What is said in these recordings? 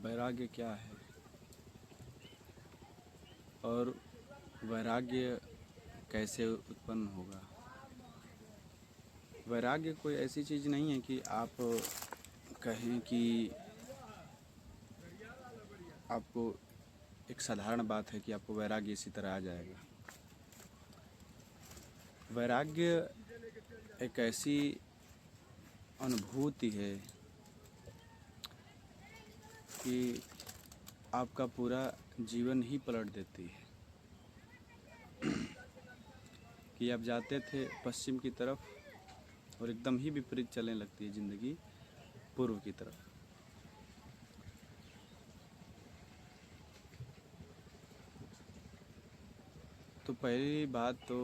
वैराग्य क्या है और वैराग्य कैसे उत्पन्न होगा। वैराग्य कोई ऐसी चीज़ नहीं है कि आप कहें कि आपको एक साधारण बात है कि आपको वैराग्य इसी तरह आ जाएगा। वैराग्य एक ऐसी अनुभूति है कि आपका पूरा जीवन ही पलट देती है। कि आप जाते थे पश्चिम की तरफ और एकदम ही विपरीत चलने लगती है ज़िंदगी पूर्व की तरफ। तो पहली बात तो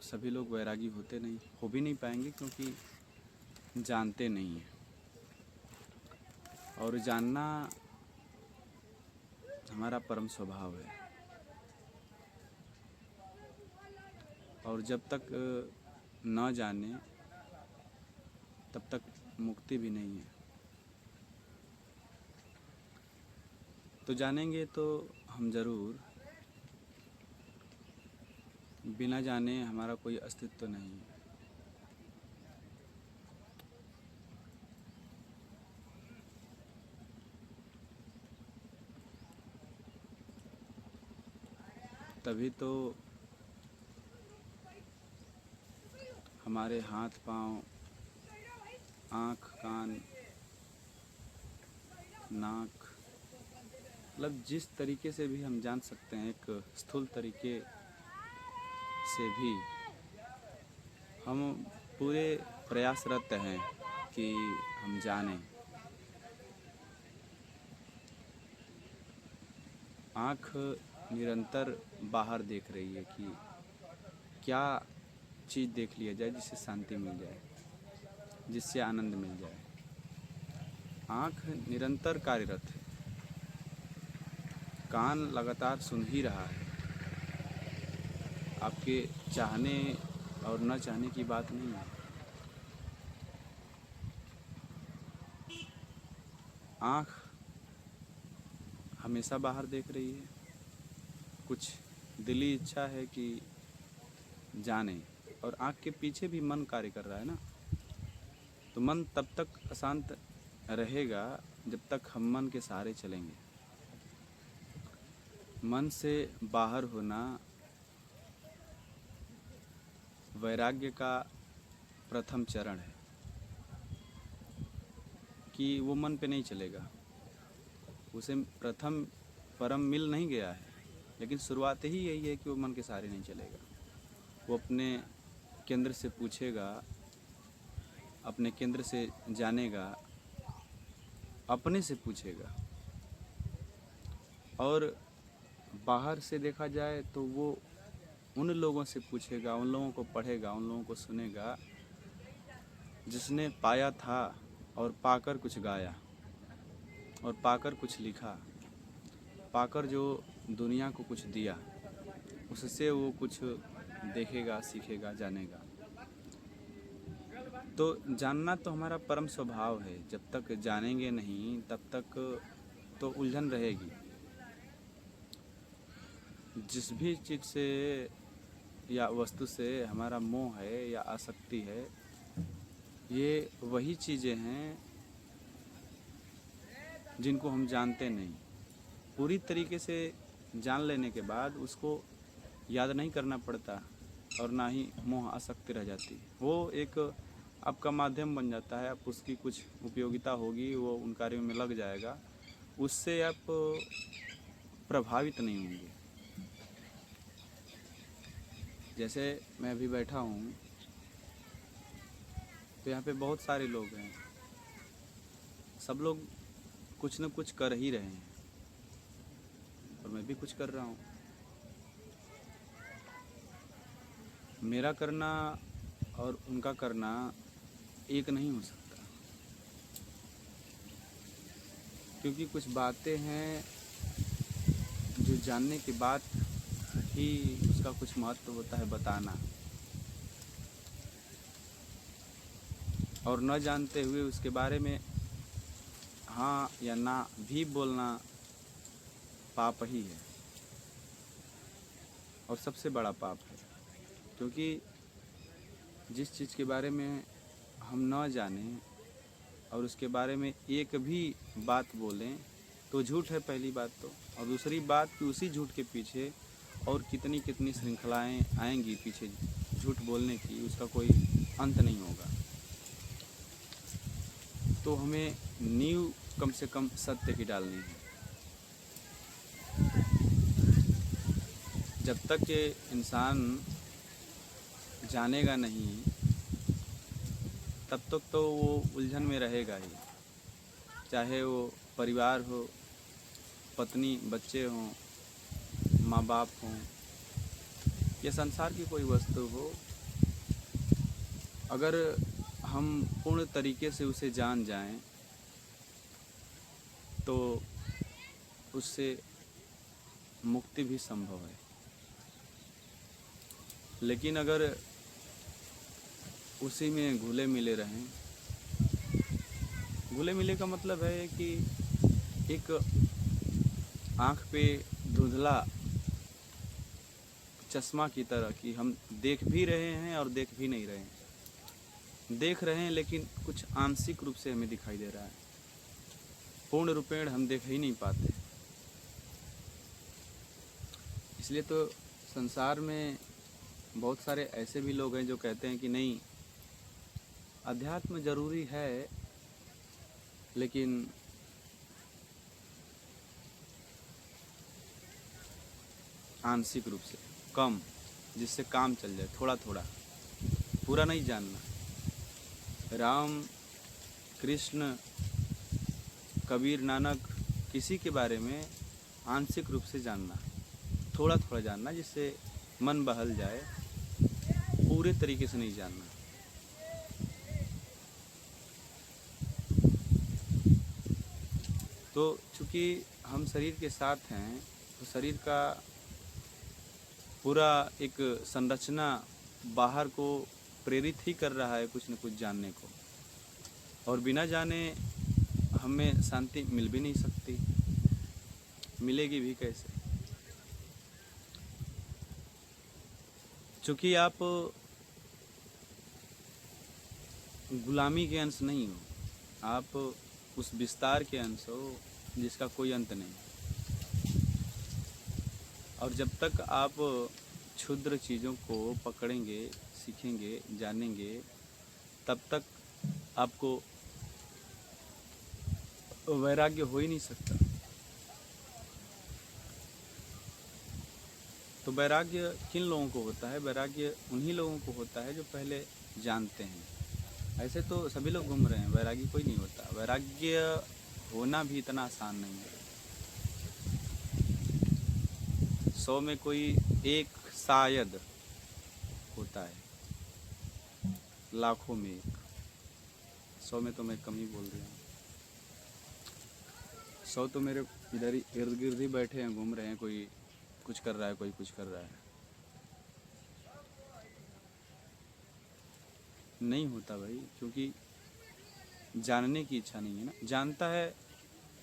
सभी लोग वैरागी होते नहीं, हो भी नहीं पाएंगे क्योंकि जानते नहीं हैं। और जानना हमारा परम स्वभाव है। और जब तक न जाने तब तक मुक्ति भी नहीं है। तो जानेंगे तो हम ज़रूर, बिना जाने हमारा कोई अस्तित्व नहीं है। तभी तो हमारे हाथ पाँव, आँख, कान, नाक, मतलब जिस तरीके से भी हम जान सकते हैं, एक स्थूल तरीके से भी हम पूरे प्रयासरत हैं कि हम जानें। आँख निरंतर बाहर देख रही है कि क्या चीज़ देख लिया जाए जिससे शांति मिल जाए, जिससे आनंद मिल जाए। आँख निरंतर कार्यरत है, कान लगातार सुन ही रहा है। आपके चाहने और न चाहने की बात नहीं है। आँख हमेशा बाहर देख रही है। कुछ दिली इच्छा है कि जाने, और आँख के पीछे भी मन कार्य कर रहा है ना। तो मन तब तक अशांत रहेगा जब तक हम मन के सहारे चलेंगे। मन से बाहर होना वैराग्य का प्रथम चरण है कि वो मन पे नहीं चलेगा। उसे प्रथम परम मिल नहीं गया है, लेकिन शुरुआत ही यही है कि वो मन के सहारे नहीं चलेगा। वो अपने केंद्र से पूछेगा, अपने केंद्र से जानेगा, अपने से पूछेगा। और बाहर से देखा जाए तो वो उन लोगों से पूछेगा, उन लोगों को पढ़ेगा, उन लोगों को सुनेगा जिसने पाया था और पाकर कुछ गाया और पाकर कुछ लिखा, पाकर जो दुनिया को कुछ दिया, उससे वो कुछ देखेगा, सीखेगा, जानेगा। तो जानना तो हमारा परम स्वभाव है। जब तक जानेंगे नहीं तब तक तो उलझन रहेगी। जिस भी चीज़ से या वस्तु से हमारा मोह है या आसक्ति है, ये वही चीज़ें हैं जिनको हम जानते नहीं। पूरी तरीके से जान लेने के बाद उसको याद नहीं करना पड़ता और ना ही मोह आसक्ति रह जाती। वो एक आपका माध्यम बन जाता है। आप उसकी कुछ उपयोगिता होगी, वो उन कार्यों में लग जाएगा, उससे आप प्रभावित नहीं होंगे। जैसे मैं अभी बैठा हूँ तो यहाँ पे बहुत सारे लोग हैं, सब लोग कुछ न कुछ कर ही रहे हैं और मैं भी कुछ कर रहा हूँ। मेरा करना और उनका करना एक नहीं हो सकता, क्योंकि कुछ बातें हैं जो जानने के बाद ही उसका कुछ महत्व होता है बताना, और न जानते हुए उसके बारे में हाँ या ना भी बोलना पाप ही है, और सबसे बड़ा पाप है। क्योंकि जिस चीज़ के बारे में हम न जानें और उसके बारे में एक भी बात बोलें तो झूठ है, पहली बात तो। और दूसरी बात कि उसी झूठ के पीछे और कितनी कितनी श्रृंखलाएं आएंगी पीछे झूठ बोलने की, उसका कोई अंत नहीं होगा। तो हमें नींव कम से कम सत्य की डालनी है। जब तक ये इंसान जानेगा नहीं तब तक तो वो उलझन में रहेगा ही। चाहे वो परिवार हो, पत्नी बच्चे हों, माँ बाप हों, या संसार की कोई वस्तु हो, अगर हम पूर्ण तरीके से उसे जान जाएं तो उससे मुक्ति भी संभव है। लेकिन अगर उसी में घुले मिले रहें, घुले मिले का मतलब है कि एक आँख पे धुंधला चश्मा की तरह कि हम देख भी रहे हैं और देख भी नहीं रहे हैं। देख रहे हैं लेकिन कुछ आंशिक रूप से हमें दिखाई दे रहा है, पूर्ण रूपेण हम देख ही नहीं पाते। इसलिए तो संसार में बहुत सारे ऐसे भी लोग हैं जो कहते हैं कि नहीं, अध्यात्म जरूरी है लेकिन आंशिक रूप से, कम, जिससे काम चल जाए, थोड़ा थोड़ा, पूरा नहीं जानना। राम, कृष्ण, कबीर, नानक, किसी के बारे में आंशिक रूप से जानना, थोड़ा थोड़ा जानना, जिससे मन बहल जाए, पूरे तरीके से नहीं जानना। तो चूँकि हम शरीर के साथ हैं तो शरीर का पूरा एक संरचना बाहर को प्रेरित ही कर रहा है कुछ न कुछ जानने को, और बिना जाने हमें शांति मिल भी नहीं सकती, मिलेगी भी कैसे। चूँकि आप गुलामी के अंश नहीं हो, आप उस विस्तार के अंश हो जिसका कोई अंत नहीं। और जब तक आप क्षुद्र चीज़ों को पकड़ेंगे, सीखेंगे, जानेंगे, तब तक आपको वैराग्य हो ही नहीं सकता। तो वैराग्य किन लोगों को होता है? वैराग्य उन्हीं लोगों को होता है जो पहले जानते हैं। ऐसे तो सभी लोग घूम रहे हैं, वैरागी कोई नहीं होता। वैराग्य होना भी इतना आसान नहीं है। 100 में कोई एक शायद होता है, लाखों में एक। 100 में तो मैं कम ही बोल रहा हूँ। 100 तो मेरे इधर ही इर्द गिर्द ही बैठे हैं, घूम रहे हैं, कोई कुछ कर रहा है, कोई कुछ कर रहा है। नहीं होता भाई, क्योंकि जानने की इच्छा नहीं है ना। जानता है,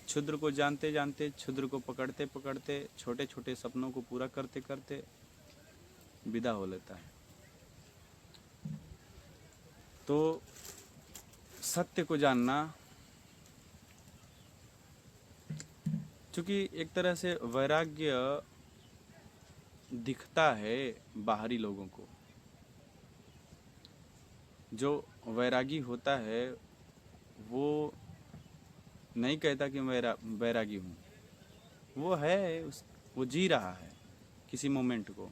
क्षुद्र को जानते जानते, क्षुद्र को पकड़ते पकड़ते, छोटे छोटे सपनों को पूरा करते करते विदा हो लेता है। तो सत्य को जानना, क्योंकि एक तरह से वैराग्य दिखता है बाहरी लोगों को। जो वैरागी होता है वो नहीं कहता कि मैं वैरागी हूँ, वो है वो जी रहा है किसी मोमेंट को,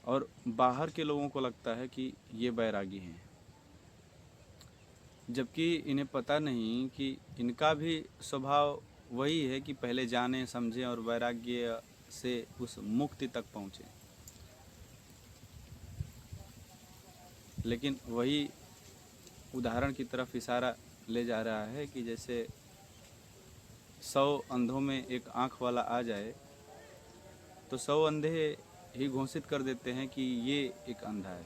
और बाहर के लोगों को लगता है कि ये वैरागी हैं, जबकि इन्हें पता नहीं कि इनका भी स्वभाव वही है कि पहले जाने समझें और वैराग्य से उस मुक्ति तक पहुँचें। लेकिन वही उदाहरण की तरफ इशारा ले जा रहा है कि जैसे 100 अंधों में एक आँख वाला आ जाए तो 100 अंधे ही घोषित कर देते हैं कि ये एक अंधा है,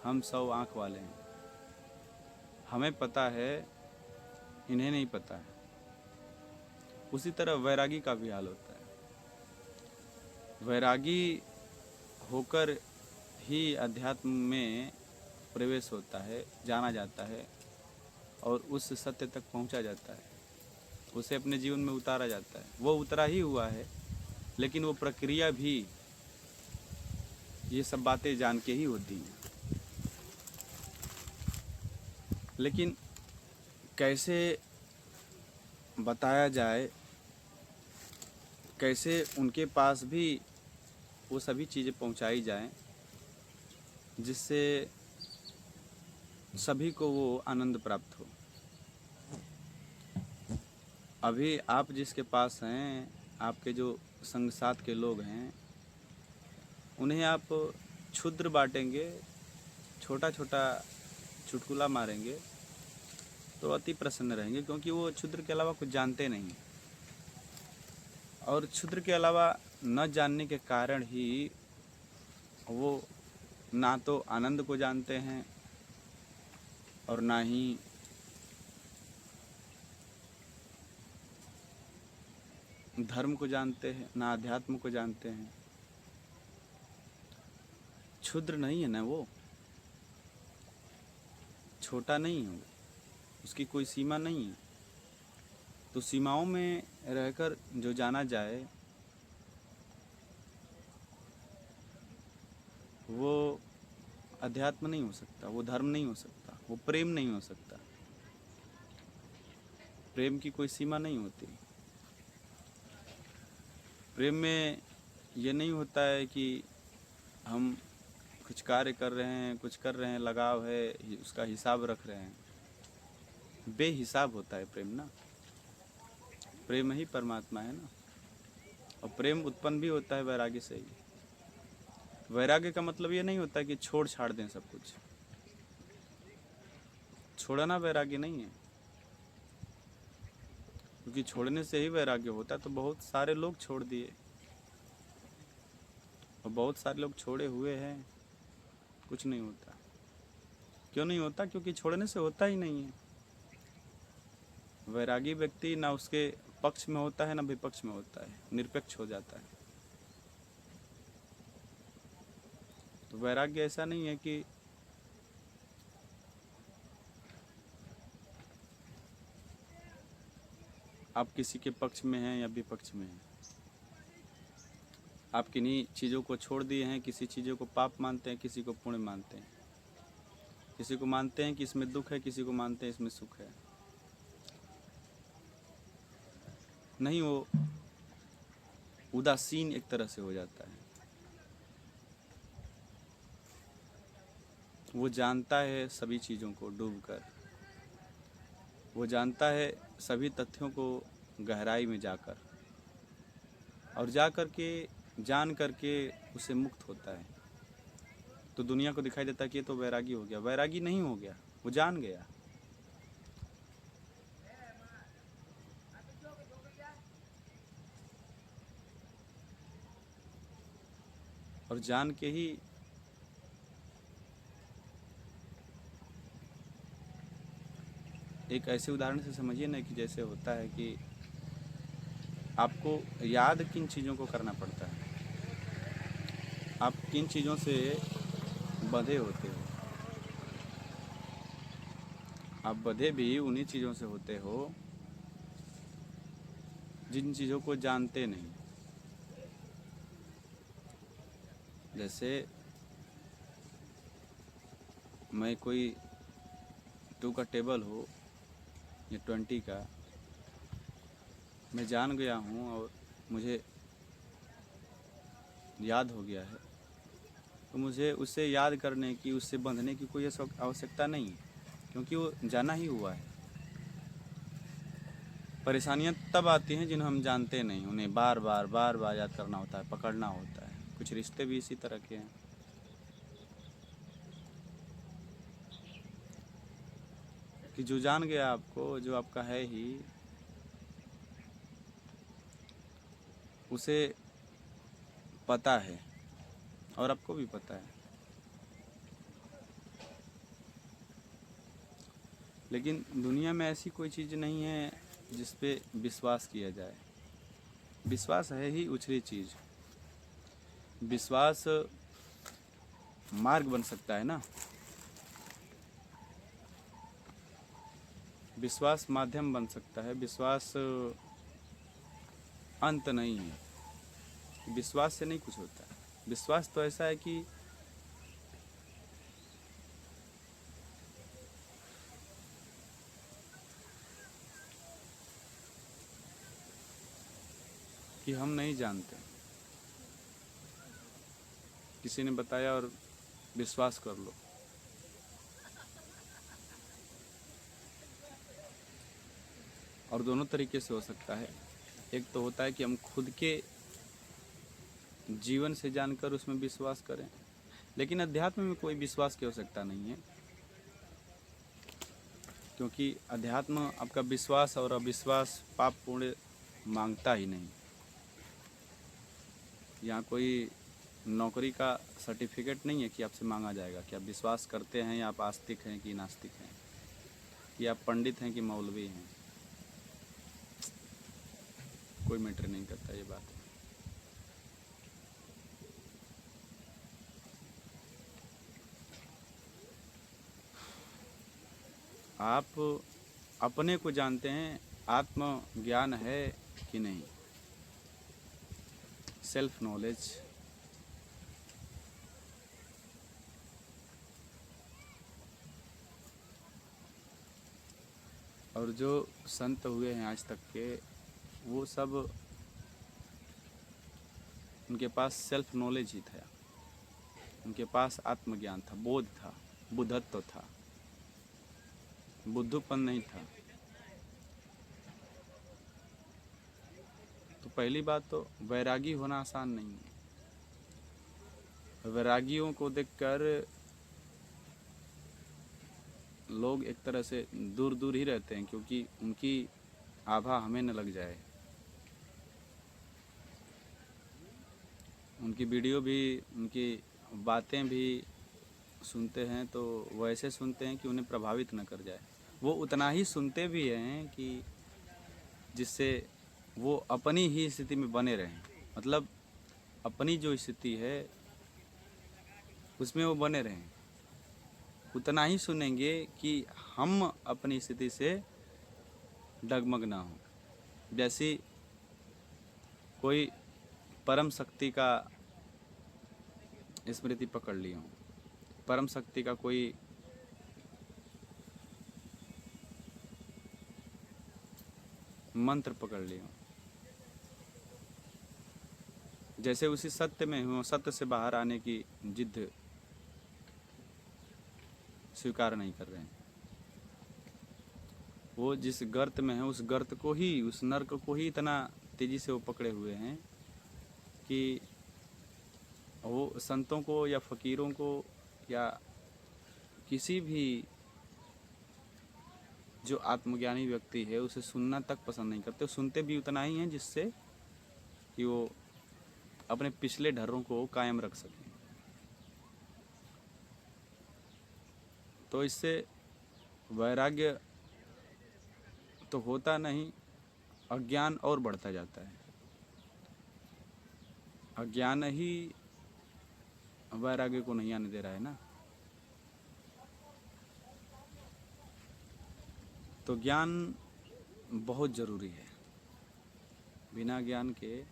हम 100 आँख वाले हैं। हमें पता है इन्हें नहीं पता है। उसी तरह वैरागी का भी हाल होता है। वैरागी होकर ही अध्यात्म में प्रवेश होता है, जाना जाता है और उस सत्य तक पहुंचा जाता है, उसे अपने जीवन में उतारा जाता है। वो उतरा ही हुआ है, लेकिन वो प्रक्रिया भी ये सब बातें जान के ही होती हैं। लेकिन कैसे बताया जाए, कैसे उनके पास भी वो सभी चीज़ें पहुंचाई जाएं जिससे सभी को वो आनंद प्राप्त हो। अभी आप जिसके पास हैं, आपके जो संग साथ के लोग हैं, उन्हें आप क्षुद्र बांटेंगे, छोटा छोटा चुटकुला मारेंगे तो अति प्रसन्न रहेंगे, क्योंकि वो क्षुद्र के अलावा कुछ जानते नहीं। और क्षुद्र के अलावा न जानने के कारण ही वो ना तो आनंद को जानते हैं और ना ही धर्म को जानते हैं, ना अध्यात्म को जानते हैं। क्षुद्र नहीं है ना वो, छोटा नहीं है वो, उसकी कोई सीमा नहीं है। तो सीमाओं में रहकर जो जाना जाए वो अध्यात्म नहीं हो सकता, वो धर्म नहीं हो सकता, वो प्रेम नहीं हो सकता। प्रेम की कोई सीमा नहीं होती। प्रेम में ये नहीं होता है कि हम कुछ कार्य कर रहे हैं, कुछ कर रहे हैं, लगाव है, उसका हिसाब रख रहे हैं। बेहिसाब होता है प्रेम ना। प्रेम ही परमात्मा है ना। और प्रेम उत्पन्न भी होता है वैराग्य से ही। वैराग्य का मतलब ये नहीं होता कि छोड़ छाड़ दें सब कुछ। छोड़ना वैराग्य नहीं है, क्योंकि छोड़ने से ही वैराग्य होता है। तो बहुत सारे लोग छोड़ दिए और बहुत सारे लोग छोड़े हुए हैं, कुछ नहीं होता। क्यों नहीं होता? क्योंकि छोड़ने से होता ही नहीं है। वैरागी व्यक्ति ना उसके पक्ष में होता है ना विपक्ष में होता है, निरपेक्ष हो जाता है। तो वैराग्य ऐसा नहीं है कि आप किसी के पक्ष में हैं या विपक्ष में हैं। आप किन्हीं चीज़ों को छोड़ दिए हैं, किसी चीज़ों को पाप मानते हैं, किसी को पुण्य मानते हैं। किसी को मानते हैं कि इसमें दुख है, किसी को मानते हैं इसमें सुख है। नहीं, वो उदासीन एक तरह से हो जाता है। वो जानता है सभी चीज़ों को डूबकर, वो जानता है सभी तथ्यों को गहराई में जाकर, और जा कर के जान करके उसे मुक्त होता है। तो दुनिया को दिखाई देता है कि ये तो वैरागी हो गया। वैरागी नहीं हो गया, वो जान गया। और जान के ही एक ऐसे उदाहरण से समझिए ना, कि जैसे होता है कि आपको याद किन चीज़ों को करना पड़ता है, आप किन चीज़ों से बंधे होते हो। आप बंधे भी उन्हीं चीज़ों से होते हो जिन चीज़ों को जानते नहीं। जैसे मैं कोई 2 का टेबल हो या 20 का, मैं जान गया हूँ और मुझे याद हो गया है, तो मुझे उसे याद करने की, उससे बंधने की कोई आवश्यकता नहीं है, क्योंकि वो जाना ही हुआ है। परेशानियाँ तब आती हैं जिन्हें हम जानते नहीं, उन्हें बार बार याद करना होता है, पकड़ना होता है। कुछ रिश्ते भी इसी तरह के हैं कि जो जान गया आपको, जो आपका है ही, उसे पता है और आपको भी पता है। लेकिन दुनिया में ऐसी कोई चीज़ नहीं है जिस पे विश्वास किया जाए। विश्वास है ही उछली चीज़। विश्वास मार्ग बन सकता है ना, विश्वास माध्यम बन सकता है, विश्वास अंत नहीं है। विश्वास से नहीं कुछ होता है। विश्वास तो ऐसा है कि हम नहीं जानते, किसी ने बताया और विश्वास कर लो। और दोनों तरीके से हो सकता है। एक तो होता है कि हम खुद के जीवन से जानकर उसमें विश्वास करें, लेकिन अध्यात्म में कोई विश्वास की आवश्यकता नहीं है, क्योंकि अध्यात्म आपका विश्वास और अविश्वास पाप पुण्य मांगता ही नहीं। यहाँ कोई नौकरी का सर्टिफिकेट नहीं है कि आपसे मांगा जाएगा कि आप विश्वास करते हैं या आप आस्तिक हैं कि नास्तिक हैं, कि आप पंडित हैं कि मौलवी हैं। कोई मैटर नहीं करता ये बात। आप अपने को जानते हैं, आत्म ज्ञान है कि नहीं, सेल्फ नॉलेज। और जो संत हुए हैं आज तक के, वो सब उनके पास सेल्फ नॉलेज ही था, उनके पास आत्मज्ञान था, बोध था, बुद्धत्व था, बुद्धूपन नहीं था। तो पहली बात तो वैरागी होना आसान नहीं है। वैरागियों को देखकर लोग एक तरह से दूर दूर ही रहते हैं, क्योंकि उनकी आभा हमें न लग जाए। उनकी वीडियो भी, उनकी बातें भी सुनते हैं तो वो ऐसे सुनते हैं कि उन्हें प्रभावित न कर जाए। वो उतना ही सुनते भी हैं कि जिससे वो अपनी ही स्थिति में बने रहें, मतलब अपनी जो स्थिति है उसमें वो बने रहें। उतना ही सुनेंगे कि हम अपनी स्थिति से डगमग ना हो। जैसी कोई परम शक्ति का स्मृति पकड़ ली हो, परम शक्ति का कोई मंत्र पकड़ ली हो, जैसे उसी सत्य में हो, सत्य से बाहर आने की जिद स्वीकार नहीं कर रहे हैं। वो जिस गर्त में है, उस गर्त को ही, उस नर्क को ही इतना तेजी से वो पकड़े हुए हैं कि वो संतों को या फकीरों को या किसी भी जो आत्मज्ञानी व्यक्ति है उसे सुनना तक पसंद नहीं करते। सुनते भी उतना ही हैं जिससे कि वो अपने पिछले ढर्रों को कायम रख सकें। तो इससे वैराग्य तो होता नहीं, अज्ञान और बढ़ता जाता है। अज्ञान ही वैराग्य को नहीं आने दे रहा है ना। तो ज्ञान बहुत ज़रूरी है। बिना ज्ञान के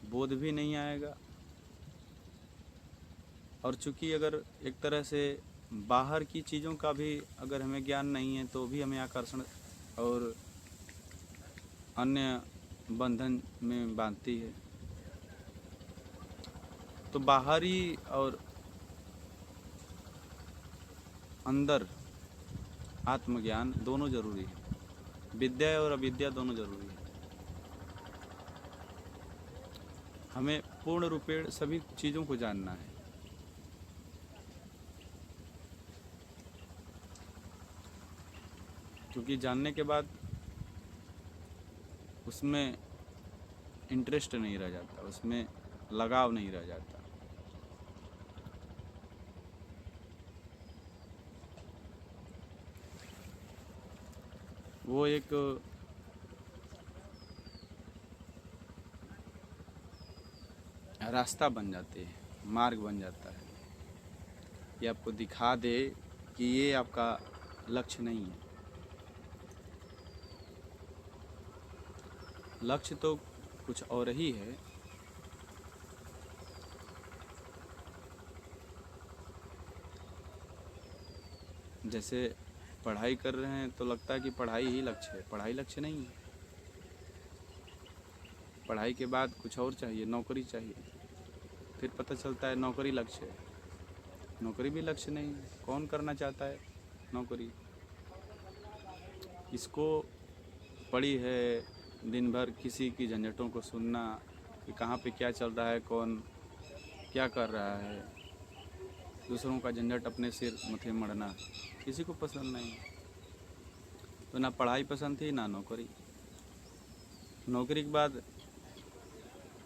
बोध भी नहीं आएगा। और चूंकि अगर एक तरह से बाहर की चीज़ों का भी अगर हमें ज्ञान नहीं है तो भी हमें आकर्षण और अन्य बंधन में बांधती है। तो बाहरी और अंदर आत्मज्ञान दोनों ज़रूरी है। विद्या और अविद्या दोनों ज़रूरी है। हमें पूर्ण रूपेण सभी चीज़ों को जानना है। क्योंकि जानने के बाद उसमें इंटरेस्ट नहीं रह जाता, उसमें लगाव नहीं रह जाता। वो एक रास्ता बन जाते हैं, मार्ग बन जाता है। ये आपको दिखा दे कि ये आपका लक्ष्य नहीं है। लक्ष्य तो कुछ और ही है। जैसे पढ़ाई कर रहे हैं तो लगता है कि पढ़ाई ही लक्ष्य है, पढ़ाई लक्ष्य नहीं है। पढ़ाई के बाद कुछ और चाहिए, नौकरी चाहिए, फिर पता चलता है नौकरी लक्ष्य है। नौकरी भी लक्ष्य नहीं है। कौन करना चाहता है नौकरी? इसको पड़ी है दिन भर किसी की झंझटों को सुनना कि कहाँ पे क्या चल रहा है, कौन क्या कर रहा है, दूसरों का झंझट अपने सिर मथे मढ़ना किसी को पसंद नहीं। तो ना पढ़ाई पसंद थी ना नौकरी। नौकरी के बाद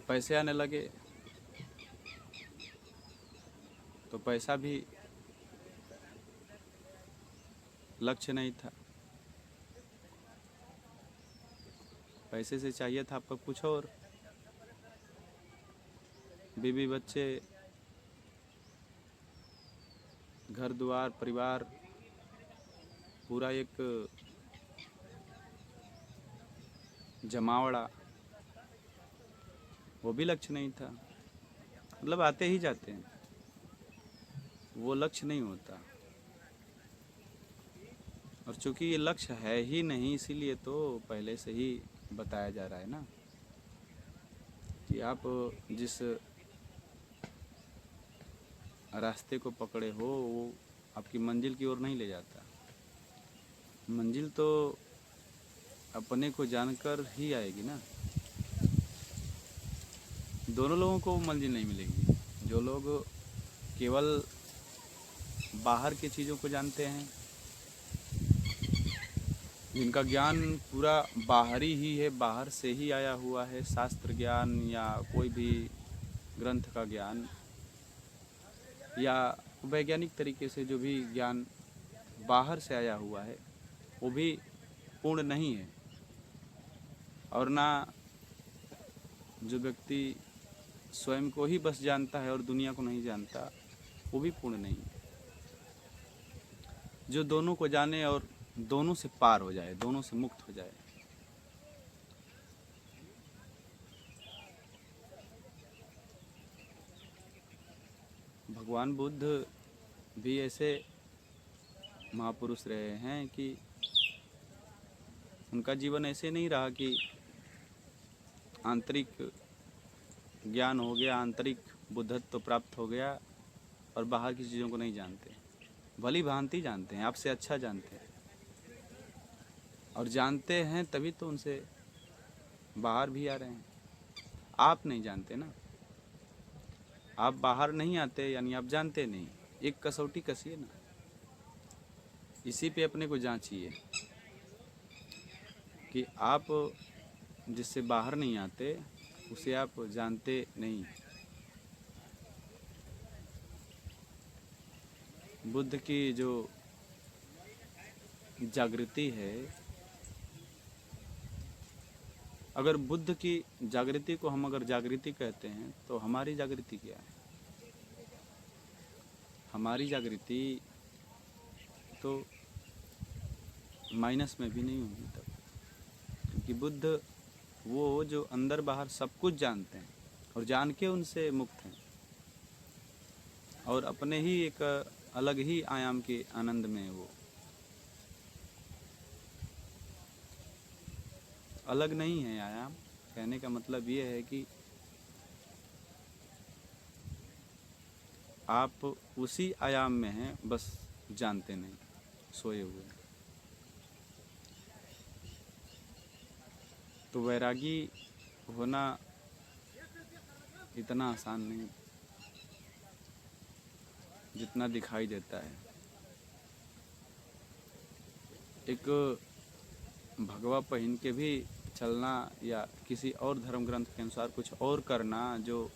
पैसे आने लगे तो पैसा भी लक्ष्य नहीं था। पैसे से चाहिए था आपका कुछ और, बीवी बच्चे, घर द्वार, परिवार, पूरा एक जमावड़ा, वो भी लक्ष्य नहीं था। मतलब आते ही जाते हैं, वो लक्ष्य नहीं होता। और चूंकि ये लक्ष्य है ही नहीं, इसीलिए तो पहले से ही बताया जा रहा है ना कि आप जिस रास्ते को पकड़े हो वो आपकी मंजिल की ओर नहीं ले जाता। मंजिल तो अपने को जानकर ही आएगी ना। दोनों लोगों को मंजिल नहीं मिलेगी। जो लोग केवल बाहर की चीज़ों को जानते हैं, जिनका ज्ञान पूरा बाहरी ही है, बाहर से ही आया हुआ है, शास्त्र ज्ञान या कोई भी ग्रंथ का ज्ञान या वैज्ञानिक तरीके से जो भी ज्ञान बाहर से आया हुआ है, वो भी पूर्ण नहीं है। और ना जो व्यक्ति स्वयं को ही बस जानता है और दुनिया को नहीं जानता, वो भी पूर्ण नहीं है। जो दोनों को जाने और दोनों से पार हो जाए, दोनों से मुक्त हो जाए। भगवान बुद्ध भी ऐसे महापुरुष रहे हैं कि उनका जीवन ऐसे नहीं रहा कि आंतरिक ज्ञान हो गया, आंतरिक बुद्धत्व तो प्राप्त हो गया और बाहर की चीज़ों को नहीं जानते। भली भांति जानते हैं, आपसे अच्छा जानते हैं, और जानते हैं तभी तो उनसे बाहर भी आ रहे हैं। आप नहीं जानते ना, आप बाहर नहीं आते यानी आप जानते नहीं। एक कसौटी कसिए ना, इसी पे अपने को जांचिए कि आप जिससे बाहर नहीं आते उसे आप जानते नहीं। बुद्ध की जो जागृति है, अगर बुद्ध की जागृति को हम अगर जागृति कहते हैं तो हमारी जागृति क्या है? हमारी जागृति तो माइनस में भी नहीं होगी तब, क्योंकि बुद्ध वो जो अंदर बाहर सब कुछ जानते हैं और जान के उनसे मुक्त हैं और अपने ही एक अलग ही आयाम के आनंद में वो अलग नहीं है आयाम। कहने का मतलब ये है कि आप उसी आयाम में हैं, बस जानते नहीं, सोए हुए। तो वैरागी होना इतना आसान नहीं जितना दिखाई देता है। एक भगवा पहन के भी चलना या किसी और धर्म ग्रंथ के अनुसार कुछ और करना जो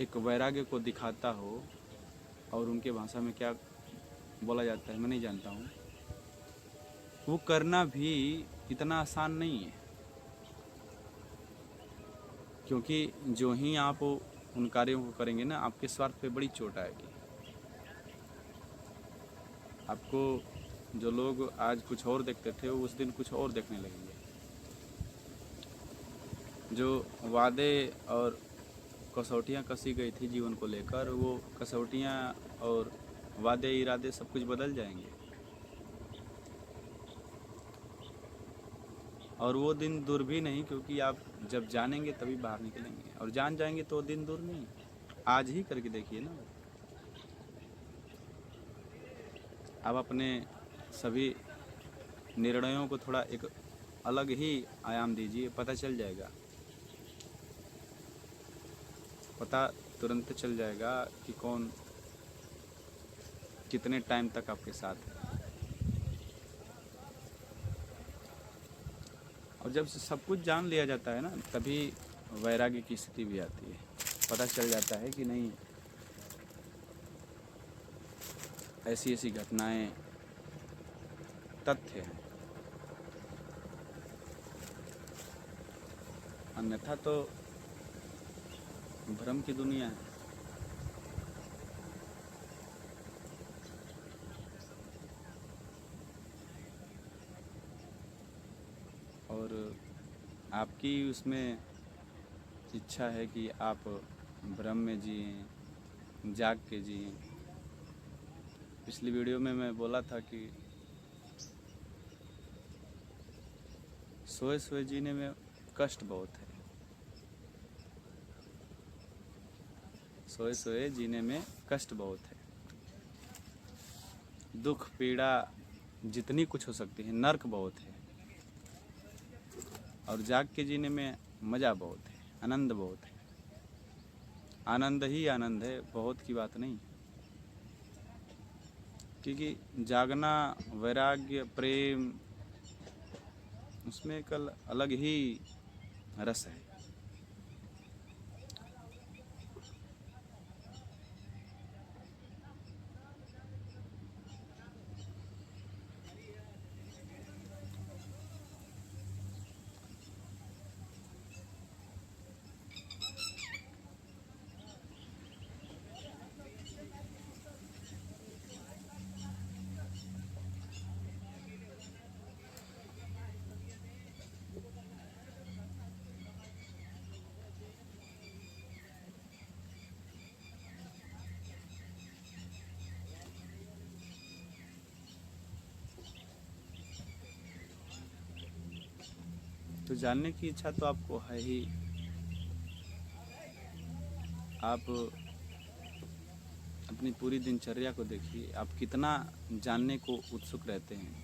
एक वैराग्य को दिखाता हो, और उनके भाषा में क्या बोला जाता है मैं नहीं जानता हूँ, वो करना भी इतना आसान नहीं है, क्योंकि जो ही आप उन कार्यों को करेंगे ना, आपके स्वार्थ पे बड़ी चोट आएगी। आपको जो लोग आज कुछ और देखते थे, वो उस दिन कुछ और देखने लगेंगे। जो वादे और कसौटियाँ कसी गई थी जीवन को लेकर, वो कसौटियाँ और वादे इरादे सब कुछ बदल जाएंगे, और वो दिन दूर भी नहीं, क्योंकि आप जब जानेंगे तभी बाहर निकलेंगे, और जान जाएंगे तो दिन दूर नहीं, आज ही करके देखिए ना। आप अपने सभी निर्णयों को थोड़ा एक अलग ही आयाम दीजिए, पता चल जाएगा, पता तुरंत चल जाएगा कि कौन कितने टाइम तक आपके साथ है। और जब सब कुछ जान लिया जाता है ना, तभी वैराग्य की स्थिति भी आती है। पता चल जाता है कि नहीं, ऐसी ऐसी घटनाएं तथ्य हैं, अन्यथा तो भ्रम की दुनिया है। और आपकी उसमें इच्छा है कि आप भ्रम में जिएं, जाग के जिएं। पिछली वीडियो में मैं बोला था कि सोए सोए जीने में कष्ट बहुत है, सोए सोए जीने में कष्ट बहुत है, दुख पीड़ा जितनी कुछ हो सकती है, नर्क बहुत है, और जाग के जीने में मज़ा बहुत है, आनंद बहुत है। आनंद ही आनंद है, बहुत की बात नहीं, क्योंकि जागना, वैराग्य, प्रेम, उसमें कल अलग ही रस है। तो जानने की इच्छा तो आपको है ही। आप अपनी पूरी दिनचर्या को देखिए, आप कितना जानने को उत्सुक रहते हैं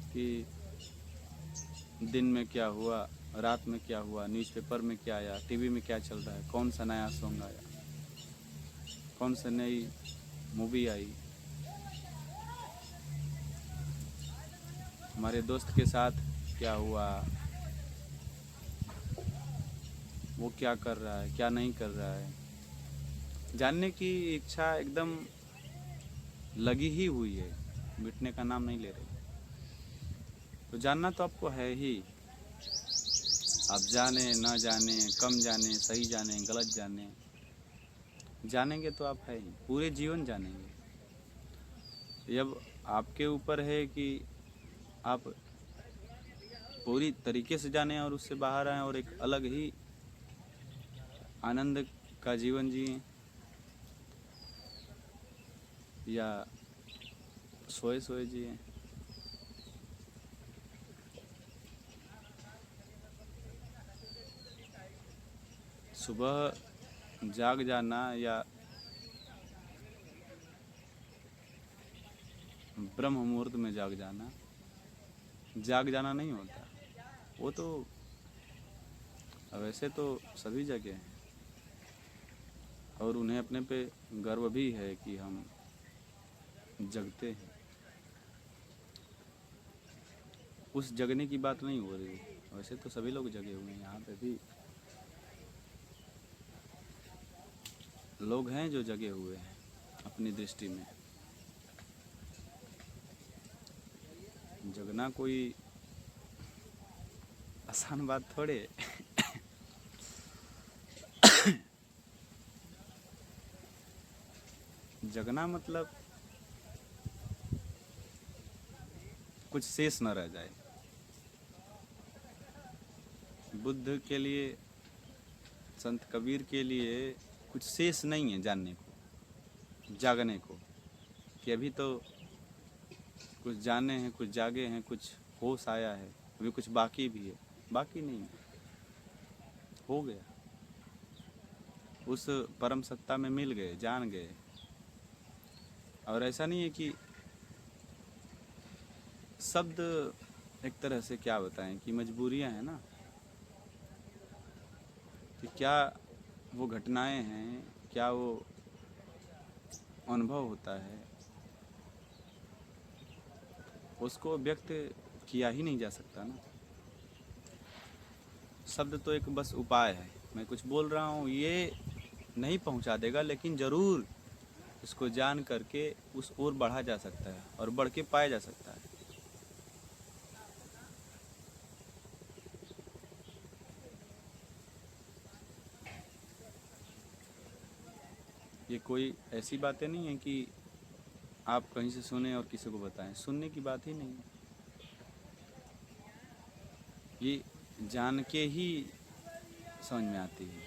कि दिन में क्या हुआ, रात में क्या हुआ, न्यूज़पेपर में क्या आया, टीवी में क्या चल रहा है, कौन सा नया सॉन्ग आया, कौन सा नई मूवी आई, हमारे दोस्त के साथ क्या हुआ, वो क्या कर रहा है, क्या नहीं कर रहा है। जानने की इच्छा एकदम लगी ही हुई है, मिटने का नाम नहीं ले रही। तो जानना तो आपको है ही, आप जाने ना जाने, कम जाने, सही जाने, गलत जाने, जानेंगे तो आप है ही, पूरे जीवन जानेंगे। जब आपके ऊपर है कि आप पूरी तरीके से जानें और उससे बाहर आएँ और एक अलग ही आनंद का जीवन जिएं, या सोए सोए जिएं। सुबह जाग जाना या ब्रह्म मुहूर्त में जाग जाना नहीं होता। वो तो वैसे तो सभी जगह हैं, और उन्हें अपने पे गर्व भी है कि हम जगते हैं। उस जगने की बात नहीं हो रही, वैसे तो सभी लोग जगे हुए हैं। यहाँ पे भी लोग हैं जो जगे हुए हैं अपनी दृष्टि में। जगना कोई आसान बात थोड़े जगना मतलब कुछ शेष न रह जाए। बुद्ध के लिए, संत कबीर के लिए कुछ शेष नहीं है जानने को, जागने को, कि अभी तो कुछ जाने हैं, कुछ जागे हैं, कुछ होश आया है, अभी कुछ बाकी भी है। बाकी नहीं, हो गया, उस परम सत्ता में मिल गए, जान गए। और ऐसा नहीं है कि शब्द एक तरह से क्या बताएं कि मजबूरियां हैं ना, कि क्या वो घटनाएं हैं, क्या वो अनुभव होता है, उसको व्यक्त किया ही नहीं जा सकता ना। शब्द तो एक बस उपाय है। मैं कुछ बोल रहा हूँ ये नहीं पहुँचा देगा, लेकिन ज़रूर इसको जान करके उस ओर बढ़ा जा सकता है और बढ़ के पाया जा सकता है। ये कोई ऐसी बातें नहीं है कि आप कहीं से सुने और किसी को बताएं, सुनने की बात ही नहीं है। ये जान के ही समझ में आती है,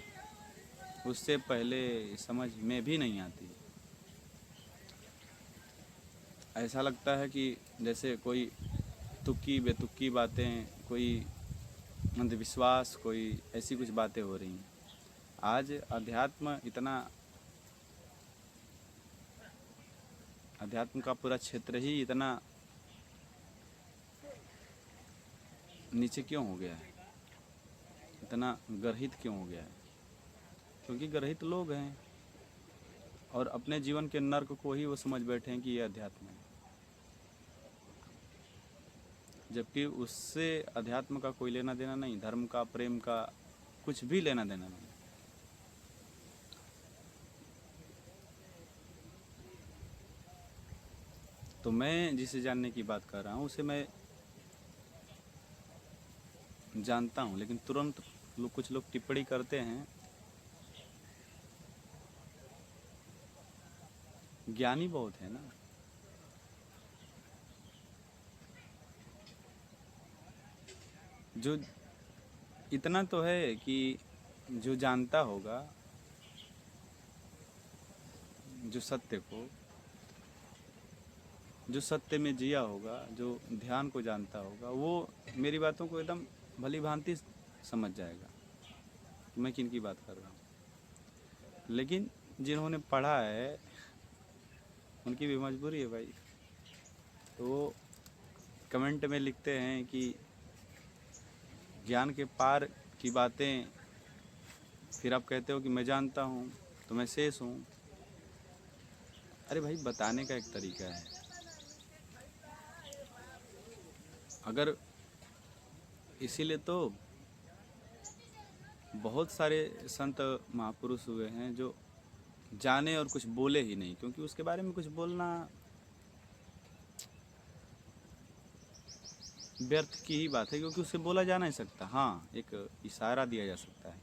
उससे पहले समझ में भी नहीं आती। ऐसा लगता है कि जैसे कोई तुक्की बेतुक्की बातें, कोई अंधविश्वास, कोई ऐसी कुछ बातें हो रही हैं। आज अध्यात्म का पूरा क्षेत्र ही इतना नीचे क्यों हो गया है, इतना गर्हित क्यों हो गया है? क्योंकि गर्हित लोग हैं और अपने जीवन के नर्क को ही वो समझ बैठे हैं कि ये अध्यात्म है, जबकि उससे अध्यात्म का कोई लेना देना नहीं, धर्म का, प्रेम का कुछ भी लेना देना नहीं। तो मैं जिसे जानने की बात कर रहा हूँ उसे मैं जानता हूँ, लेकिन तुरंत कुछ लोग टिप्पणी करते हैं। ज्ञानी बहुत है ना, जो इतना तो है कि जो जानता होगा, जो सत्य को, जो सत्य में जिया होगा, जो ध्यान को जानता होगा, वो मेरी बातों को एकदम भली भांति समझ जाएगा कि मैं किन की बात कर रहा हूँ। लेकिन जिन्होंने पढ़ा है उनकी भी मजबूरी है भाई। तो वो कमेंट में लिखते हैं कि ज्ञान के पार की बातें, फिर आप कहते हो कि मैं जानता हूँ तो मैं शेष हूँ। अरे भाई, बताने का एक तरीका है। अगर इसीलिए तो बहुत सारे संत महापुरुष हुए हैं जो जाने और कुछ बोले ही नहीं, क्योंकि उसके बारे में कुछ बोलना व्यर्थ की ही बात है, क्योंकि उससे बोला जा नहीं सकता। हाँ, एक इशारा दिया जा सकता है,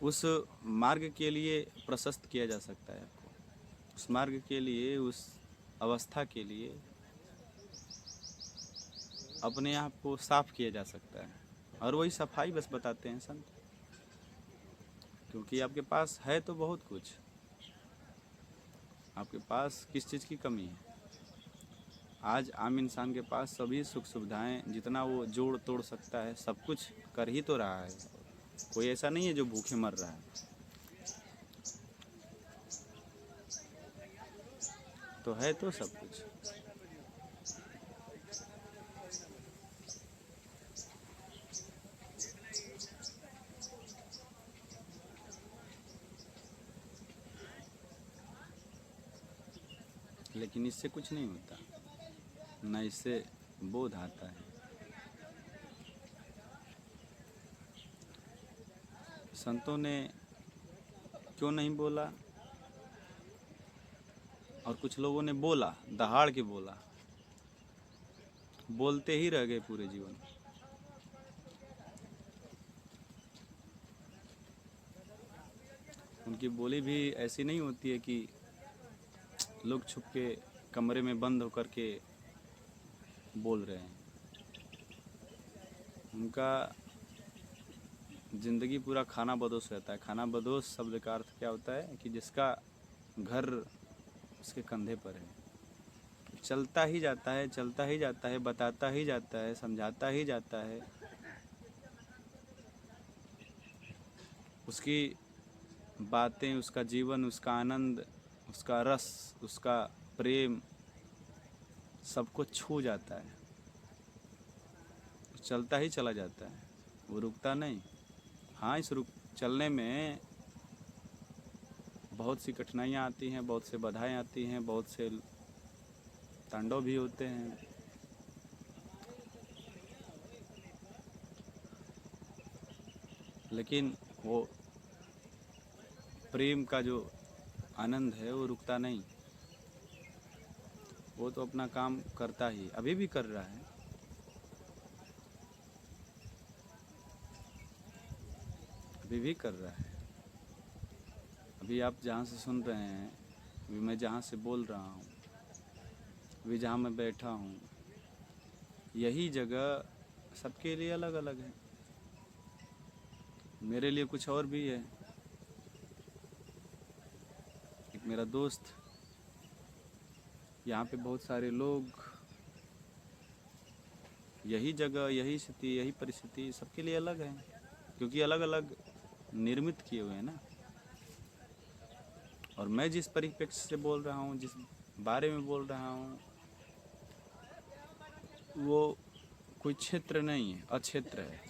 उस मार्ग के लिए प्रशस्त किया जा सकता है आपको, उस मार्ग के लिए, उस अवस्था के लिए अपने आप को साफ किया जा सकता है। और वही सफाई बस बताते हैं संत, क्योंकि आपके पास है तो बहुत कुछ, आपके पास किस चीज़ की कमी है? आज आम इंसान के पास सभी सुख सुविधाएं, जितना वो जोड़ तोड़ सकता है सब कुछ कर ही तो रहा है। कोई ऐसा नहीं है जो भूखे मर रहा है, तो है तो सब कुछ। लेकिन इससे कुछ नहीं होता, न इससे बोध आता है। संतों ने क्यों नहीं बोला, और कुछ लोगों ने बोला, दहाड़ के बोला, बोलते ही रह गए पूरे जीवन। उनकी बोली भी ऐसी नहीं होती है कि लोग छुप के कमरे में बंद होकर के बोल रहे हैं। उनका ज़िंदगी पूरा खाना बदोश रहता है। खाना बदोश शब्द का अर्थ क्या होता है कि जिसका घर उसके कंधे पर है, चलता ही जाता है, चलता ही जाता है, बताता ही जाता है, समझाता ही जाता है। उसकी बातें, उसका जीवन, उसका आनंद, उसका रस, उसका प्रेम सबको छू जाता है। चलता ही चला जाता है, वो रुकता नहीं। हाँ, इस चलने में बहुत सी कठिनाइयाँ आती हैं, बहुत से बाधाएं आती हैं, बहुत से तांडव भी होते हैं। लेकिन वो प्रेम का जो आनंद है वो रुकता नहीं। वो तो अपना काम करता ही, अभी भी कर रहा है। अभी भी कर रहा है। अभी आप जहाँ से सुन रहे हैं, अभी मैं जहाँ से बोल रहा हूँ, अभी जहाँ मैं बैठा हूँ, यही जगह सबके लिए अलग अलग है। मेरे लिए कुछ और भी है। एक मेरा दोस्त, यहाँ पे बहुत सारे लोग, यही जगह, यही स्थिति, यही परिस्थिति सबके लिए अलग है, क्योंकि अलग अलग निर्मित किए हुए हैं ना। और मैं जिस परिप्रेक्ष्य से बोल रहा हूँ, जिस बारे में बोल रहा हूँ, वो कोई क्षेत्र नहीं है, अक्षेत्र है।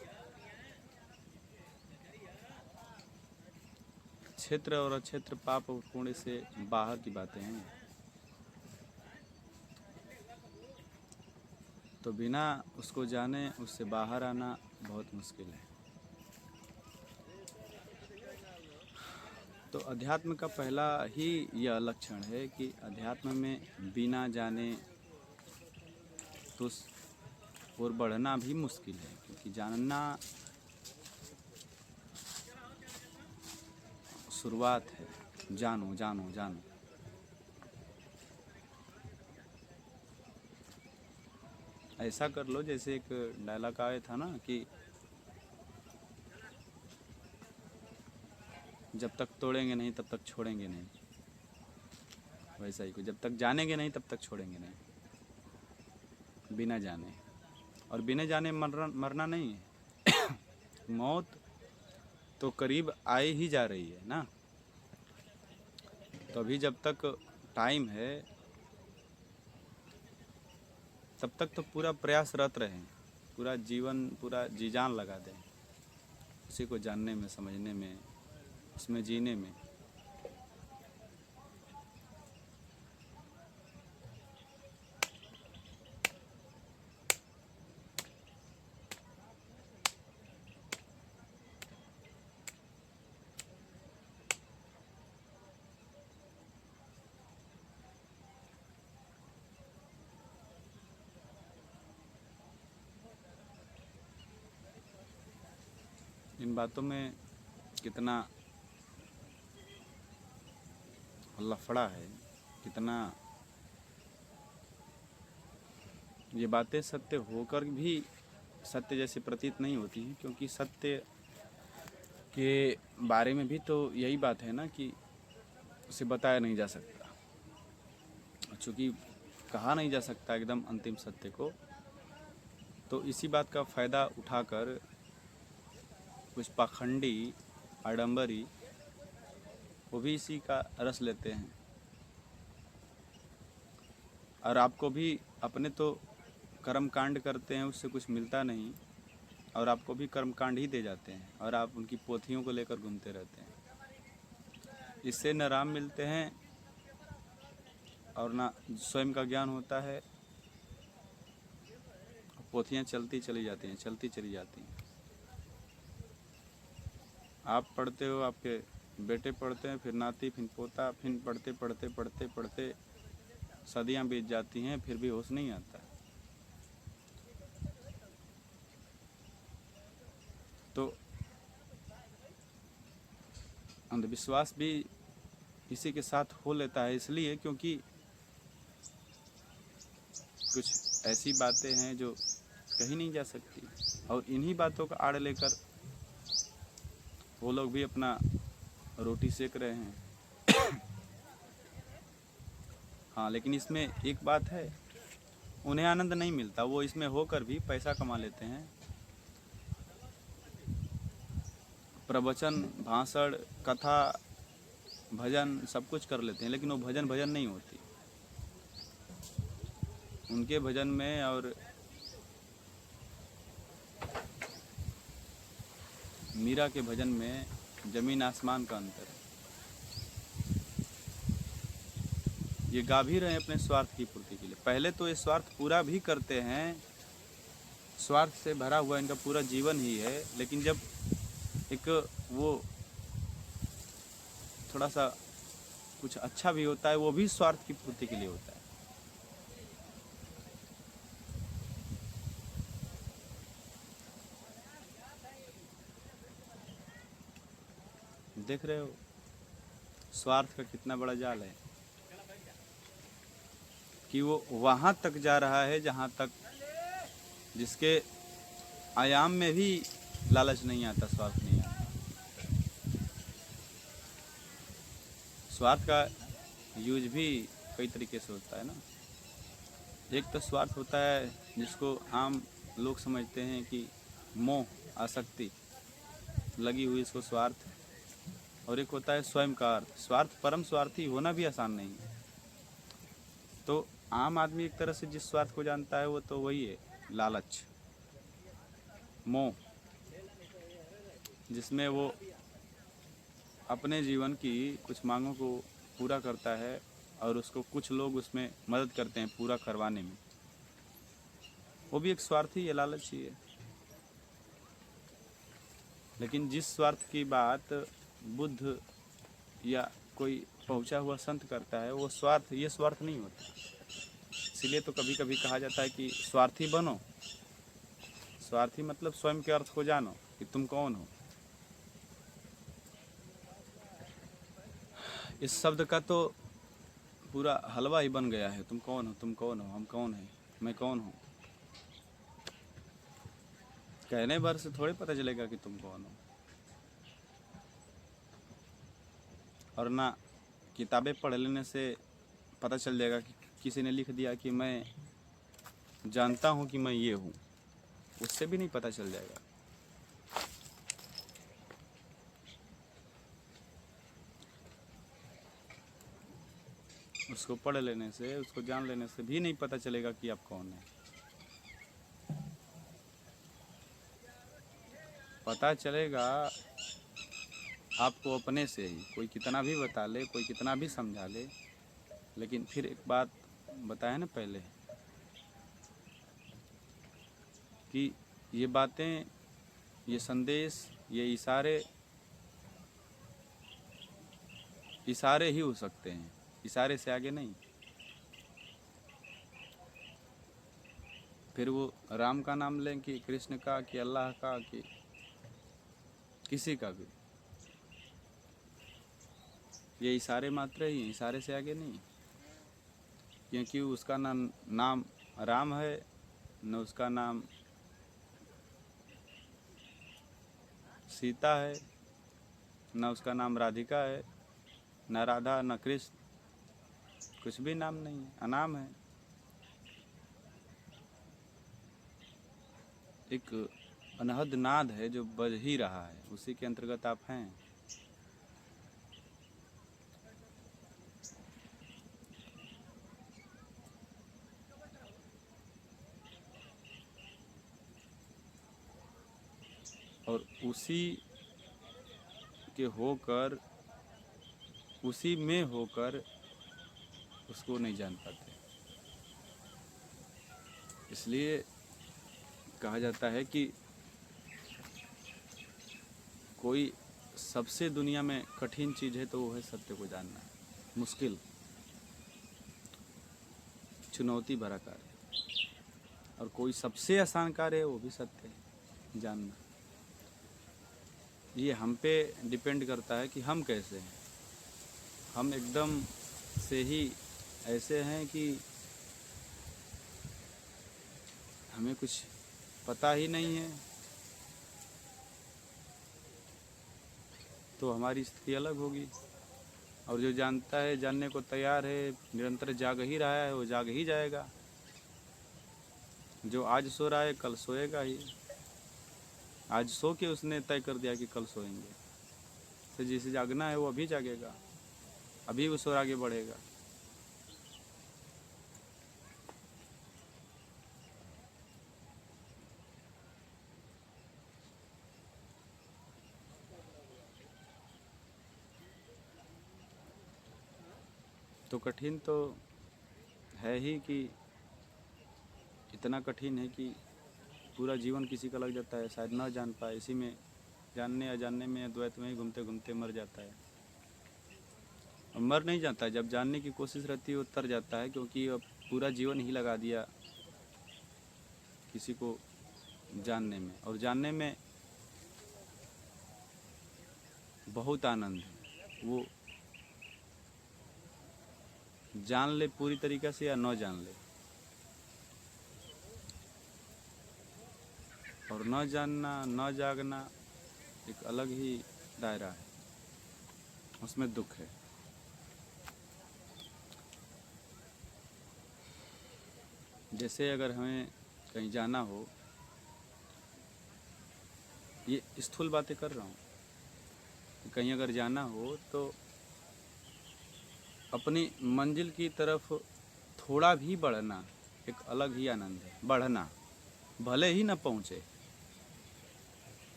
क्षेत्र और अक्षेत्र पाप और पुण्य से बाहर की बातें हैं। तो बिना उसको जाने उससे बाहर आना बहुत मुश्किल है। तो अध्यात्म का पहला ही यह लक्षण है कि अध्यात्म में बिना जाने तो और बढ़ना भी मुश्किल है, क्योंकि जानना शुरुआत है। जानो जानो जानो। ऐसा कर लो जैसे एक डायलॉग आया था ना कि जब तक तोड़ेंगे नहीं तब तक छोड़ेंगे नहीं। वैसा ही, को जब तक जानेंगे नहीं तब तक छोड़ेंगे नहीं, बिना जाने। और बिना जाने मरना नहीं है। मौत तो करीब आए ही जा रही है ना। तो अभी जब तक टाइम है तब तक तो पूरा प्रयासरत रहें, पूरा जीवन, पूरा जी जान लगा दें उसी को जानने में, समझने में, उसमें जीने में। इन बातों में कितना लफड़ा है, कितना ये बातें सत्य होकर भी सत्य जैसी प्रतीत नहीं होती हैं, क्योंकि सत्य के बारे में भी तो यही बात है ना कि उसे बताया नहीं जा सकता। चूँकि कहा नहीं जा सकता एकदम अंतिम सत्य को, तो इसी बात का फ़ायदा उठाकर कुछ पाखंडी, आडंबरी, वो भी इसी का रस लेते हैं। और आपको भी अपने तो कर्म कांड करते हैं, उससे कुछ मिलता नहीं, और आपको भी कर्म कांड ही दे जाते हैं, और आप उनकी पोथियों को लेकर घूमते रहते हैं। इससे न राम मिलते हैं और ना स्वयं का ज्ञान होता है। पोथियाँ चलती चली जाती हैं, चलती चली जाती हैं। आप पढ़ते हो, आपके बेटे पढ़ते हैं, फिर नाती, फिर पोता, फिर पढ़ते पढ़ते पढ़ते पढ़ते सदियां बीत जाती हैं, फिर भी होश नहीं आता। विश्वास भी इसी के साथ हो लेता है, इसलिए क्योंकि कुछ ऐसी बातें हैं जो कही नहीं जा सकती, और इन्हीं बातों का आड़ लेकर वो लोग भी अपना रोटी सेक रहे हैं। हाँ, लेकिन इसमें एक बात है, उन्हें आनंद नहीं मिलता, वो इसमें होकर भी पैसा कमा लेते हैं। प्रवचन, भाषण, कथा, भजन सब कुछ कर लेते हैं, लेकिन वो भजन भजन नहीं होती। उनके भजन में और मीरा के भजन में जमीन आसमान का अंतर है। ये गा भी रहे हैं अपने स्वार्थ की पूर्ति के लिए। पहले तो ये स्वार्थ पूरा भी करते हैं, स्वार्थ से भरा हुआ इनका पूरा जीवन ही है, लेकिन जब एक वो थोड़ा सा कुछ अच्छा भी होता है, वो भी स्वार्थ की पूर्ति के लिए होता है। देख रहे हो स्वार्थ का कितना बड़ा जाल है, कि वो वहां तक जा रहा है जहां तक जिसके आयाम में भी लालच नहीं आता, स्वार्थ नहीं आता। स्वार्थ का यूज भी कई तरीके से होता है ना। एक तो स्वार्थ होता है जिसको आम लोग समझते हैं कि मोह, आसक्ति लगी हुई, इसको स्वार्थ। और एक होता है स्वयं का अर्थ। स्वार्थ, परम स्वार्थी होना भी आसान नहीं है। तो आम आदमी एक तरह से जिस स्वार्थ को जानता है वो तो वही है, लालच, मोह, जिसमें वो अपने जीवन की कुछ मांगों को पूरा करता है और उसको कुछ लोग उसमें मदद करते हैं पूरा करवाने में। वो भी एक स्वार्थी है, लालची है। लेकिन जिस स्वार्थ की बात बुद्ध या कोई पहुंचा हुआ संत करता है, वो स्वार्थ, ये स्वार्थ नहीं होता। इसीलिए तो कभी कभी कहा जाता है कि स्वार्थी बनो। स्वार्थी मतलब स्वयं के अर्थ को जानो कि तुम कौन हो। इस शब्द का तो पूरा हलवा ही बन गया है। तुम कौन हो, तुम कौन हो, हम कौन हैं, मैं कौन हूँ। कहने भर से थोड़े पता चलेगा कि तुम कौन हो। और ना किताबें पढ़ लेने से पता चल जाएगा कि किसी ने लिख दिया कि मैं जानता हूँ कि मैं ये हूँ, उससे भी नहीं पता चल जाएगा। उसको पढ़ लेने से, उसको जान लेने से भी नहीं पता चलेगा कि आप कौन हैं। पता चलेगा आपको अपने से ही। कोई कितना भी बता ले, कोई कितना भी समझा ले, लेकिन फिर एक बात बताया ना पहले कि ये बातें, ये संदेश, ये इशारे ही हो सकते हैं, इशारे से आगे नहीं। फिर वो राम का नाम लें कि कृष्ण का, कि अल्लाह का, कि किसी का भी, ये इशारे मात्र ही, इशारे से आगे नहीं। क्योंकि उसका नाम राम है, न उसका नाम सीता है, न उसका नाम राधिका है, न राधा, न कृष्ण, कुछ भी नाम नहीं है, अनाम है। एक अनहद नाद है जो बज ही रहा है, उसी के अंतर्गत आप हैं। और उसी के होकर, उसी में होकर उसको नहीं जान पाते। इसलिए कहा जाता है कि कोई सबसे दुनिया में कठिन चीज़ है तो वो है सत्य को जानना। मुश्किल, चुनौती भरा कार्य। और कोई सबसे आसान कार्य है, वो भी सत्य है जानना। ये हम पे डिपेंड करता है कि हम कैसे हैं। हम एकदम से ही ऐसे हैं कि हमें कुछ पता ही नहीं है, तो हमारी स्थिति अलग होगी। और जो जानता है, जानने को तैयार है, निरंतर जाग ही रहा है, वो जाग ही जाएगा। जो आज सो रहा है कल सोएगा ही। आज सो के उसने तय कर दिया कि कल सोएंगे, तो जिसे जागना है वो अभी जागेगा, अभी उस ओर आगे बढ़ेगा। तो कठिन तो है ही कि इतना कठिन है कि पूरा जीवन किसी का लग जाता है, शायद ना जान पाए, इसी में जानने अजानने में अद्वैत में ही घूमते घूमते मर जाता है। और मर नहीं जाता है, जब जानने की कोशिश रहती है वो तर जाता है, क्योंकि अब पूरा जीवन ही लगा दिया किसी को जानने में। और जानने में बहुत आनंद है, वो जान ले पूरी तरीक़े से या न जान ले। और न जानना, न जागना एक अलग ही दायरा है, उसमें दुख है। जैसे अगर हमें कहीं जाना हो, ये स्थूल बातें कर रहा हूँ, कहीं अगर जाना हो तो अपनी मंजिल की तरफ थोड़ा भी बढ़ना एक अलग ही आनंद है। बढ़ना, भले ही न पहुँचे,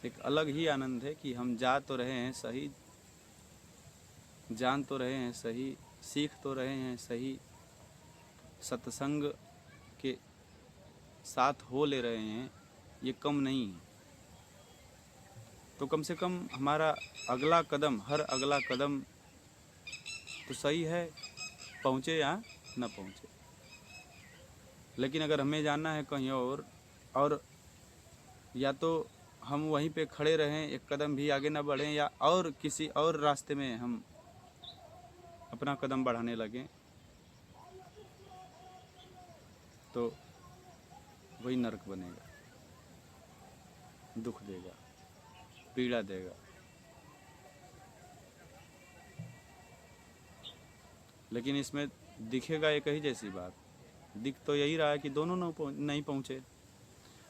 एक अलग ही आनंद है कि हम जा तो रहे हैं सही, जान तो रहे हैं सही, सीख तो रहे हैं सही, सत्संग के साथ हो ले रहे हैं, ये कम नहीं है। तो कम से कम हमारा अगला कदम, हर अगला कदम तो सही है, पहुँचे या न पहुँचे। लेकिन अगर हमें जाना है कहीं और या तो हम वहीं पे खड़े रहें, एक कदम भी आगे ना बढ़ें, या और किसी और रास्ते में हम अपना कदम बढ़ाने लगें, तो वही नरक बनेगा, दुख देगा, पीड़ा देगा। लेकिन इसमें दिखेगा एक ही जैसी बात, दिख तो यही रहा है कि दोनों नहीं पहुँचे,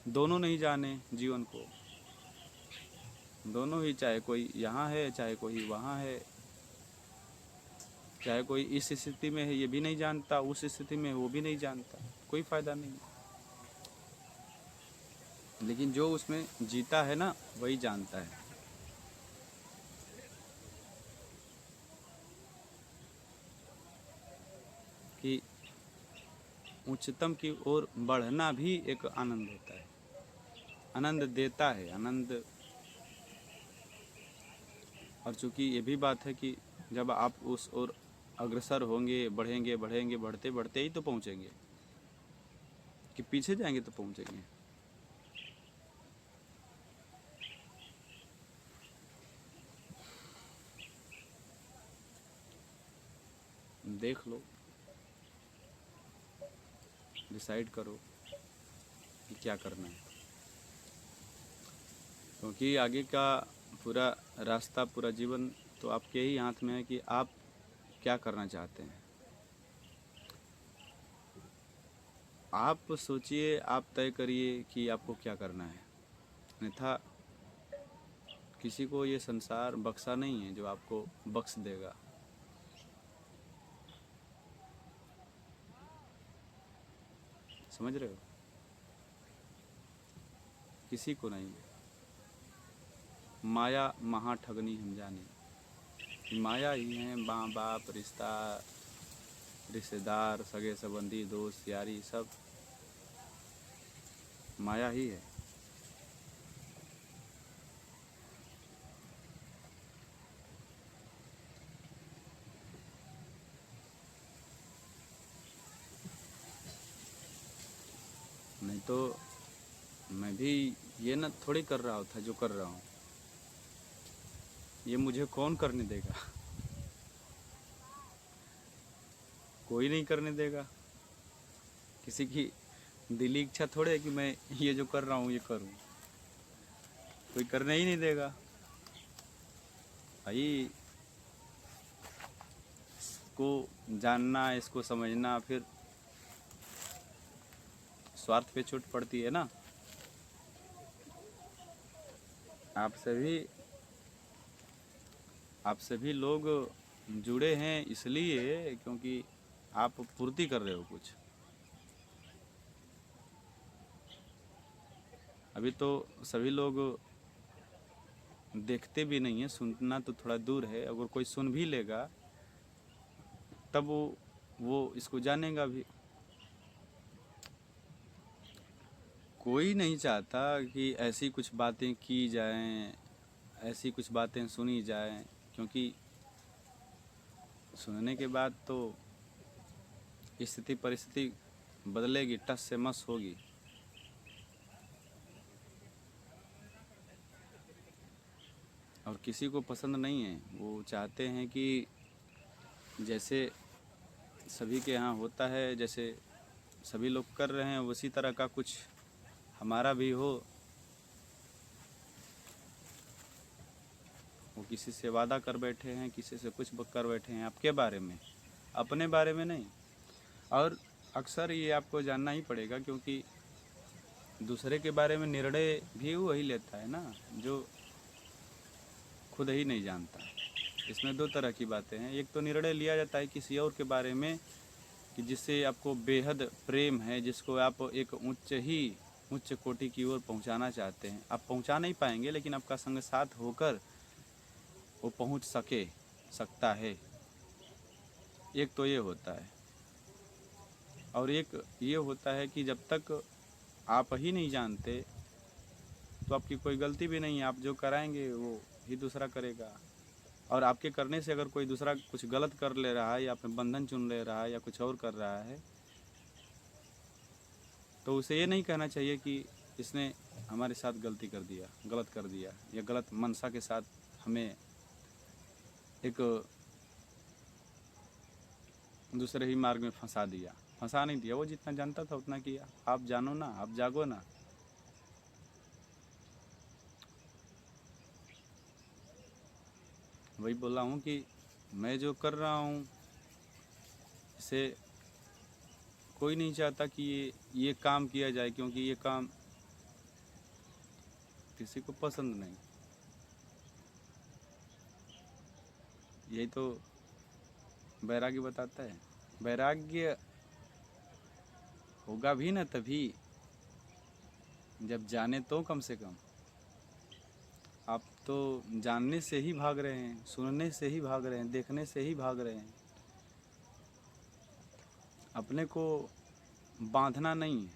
दोनों नहीं जाने जीवन को, दोनों ही, चाहे कोई यहाँ है चाहे कोई वहाँ है, चाहे कोई इस स्थिति में है ये भी नहीं जानता, उस स्थिति में वो भी नहीं जानता, कोई फ़ायदा नहीं। लेकिन जो उसमें जीता है ना, वही जानता है कि उच्चतम की ओर बढ़ना भी एक आनंद होता है, आनंद देता है, आनंद। और चूँकि ये भी बात है कि जब आप उस ओर अग्रसर होंगे, बढ़ेंगे बढ़ेंगे, बढ़ते बढ़ते ही तो पहुँचेंगे, कि पीछे जाएंगे तो पहुँचेंगे। देख लो, डिसाइड करो कि क्या करना है, क्योंकि आगे का पूरा रास्ता, पूरा जीवन तो आपके ही हाथ में है कि आप क्या करना चाहते हैं। आप सोचिए, आप तय करिए कि आपको क्या करना है, अन्यथा किसी को ये संसार बख्शा नहीं है जो आपको बख्श देगा। समझ रहे हो, किसी को नहीं। माया महा ठगनी हम जाने, माया ही है, माँ बाप, रिश्ता, रिश्तेदार, सगे संबंधी, दोस्त यारी, सब माया ही है। नहीं तो मैं भी ये ना थोड़ी कर रहा था जो कर रहा हूँ, ये मुझे कौन करने देगा? कोई नहीं करने देगा। किसी की दिली इच्छा थोड़े है कि मैं ये जो कर रहा हूँ ये करूँ, कोई करने ही नहीं देगा भाई। इसको जानना, इसको समझना, फिर स्वार्थ पे चोट पड़ती है ना। आप सभी लोग जुड़े हैं इसलिए क्योंकि आप पूर्ति कर रहे हो कुछ। अभी तो सभी लोग देखते भी नहीं है, सुनना तो थोड़ा दूर है। अगर कोई सुन भी लेगा तब वो इसको जानेगा भी। कोई नहीं चाहता कि ऐसी कुछ बातें की जाएं, ऐसी कुछ बातें सुनी जाएं, क्योंकि सुनने के बाद तो स्थिति परिस्थिति बदलेगी, टस से मस होगी। और किसी को पसंद नहीं है। वो चाहते हैं कि जैसे सभी के यहाँ होता है, जैसे सभी लोग कर रहे हैं, उसी तरह का कुछ हमारा भी हो। वो किसी से वादा कर बैठे हैं, किसी से कुछ कर बैठे हैं आपके बारे में, अपने बारे में नहीं। और अक्सर ये आपको जानना ही पड़ेगा, क्योंकि दूसरे के बारे में निर्णय भी वही लेता है ना जो खुद ही नहीं जानता। इसमें दो तरह की बातें हैं। एक तो निर्णय लिया जाता है किसी और के बारे में कि जिससे आपको बेहद प्रेम है, जिसको आप एक उच्च कोटि की ओर पहुंचाना चाहते हैं। आप पहुंचा नहीं पाएंगे, लेकिन आपका संग साथ होकर वो पहुंच सकता है। एक तो ये होता है। और एक ये होता है कि जब तक आप ही नहीं जानते तो आपकी कोई गलती भी नहीं है। आप जो कराएंगे वो ही दूसरा करेगा। और आपके करने से अगर कोई दूसरा कुछ गलत कर ले रहा है, या अपने बंधन चुन ले रहा है, या कुछ और कर रहा है, तो उसे ये नहीं कहना चाहिए कि इसने हमारे साथ गलती कर दिया, गलत कर दिया, या गलत मनसा के साथ हमें एक दूसरे ही मार्ग में फंसा दिया। फंसा नहीं दिया, वो जितना जानता था उतना किया। आप जानो ना, आप जागो ना। वही बोला हूँ कि मैं जो कर रहा हूँ इसे कोई नहीं चाहता कि ये काम किया जाए, क्योंकि ये काम किसी को पसंद नहीं। यही तो वैराग्य बताता है। वैराग्य होगा भी ना तभी जब जाने तो कम से कम। आप तो जानने से ही भाग रहे हैं, सुनने से ही भाग रहे हैं, देखने से ही भाग रहे हैं। अपने को बांधना नहीं है,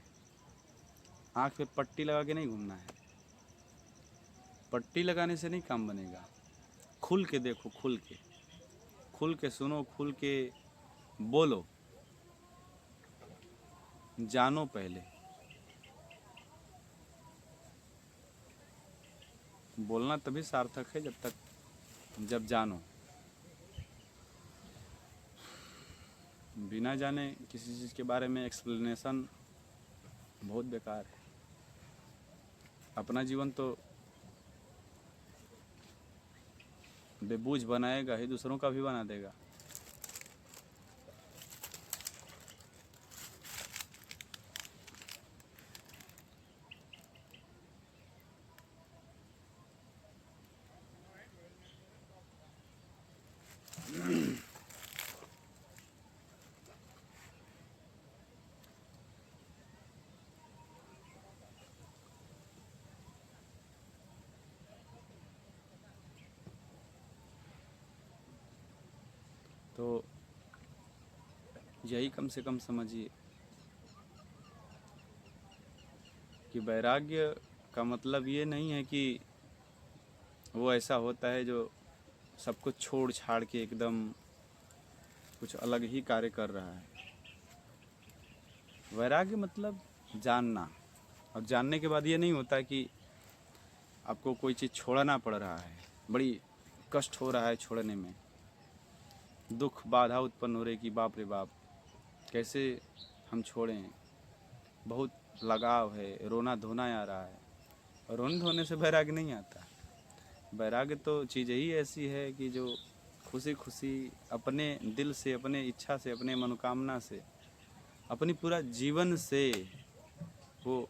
आँख पे पट्टी लगा के नहीं घूमना है। पट्टी लगाने से नहीं काम बनेगा। खुल के देखो, खुल के सुनो, खुल के बोलो, जानो पहले। बोलना तभी सार्थक है जब जानो। बिना जाने किसी चीज़ के बारे में एक्सप्लेनेशन बहुत बेकार है। अपना जीवन तो बेबूझ बनाएगा ही, दूसरों का भी बना देगा। तो यही कम से कम समझिए कि वैराग्य का मतलब ये नहीं है कि वो ऐसा होता है जो सब कुछ छोड़ छाड़ के एकदम कुछ अलग ही कार्य कर रहा है। वैराग्य मतलब जानना, और जानने के बाद ये नहीं होता कि आपको कोई चीज़ छोड़ना पड़ रहा है, बड़ी कष्ट हो रहा है छोड़ने में, दुख बाधा उत्पन्न हो रही कि बाप रे बाप कैसे हम छोड़ें, बहुत लगाव है, रोना धोना आ रहा है। और रोने धोने से वैराग्य नहीं आता। वैराग्य तो चीज़ ही ऐसी है कि जो खुशी खुशी अपने दिल से, अपने इच्छा से, अपने मनोकामना से, अपनी पूरा जीवन से वो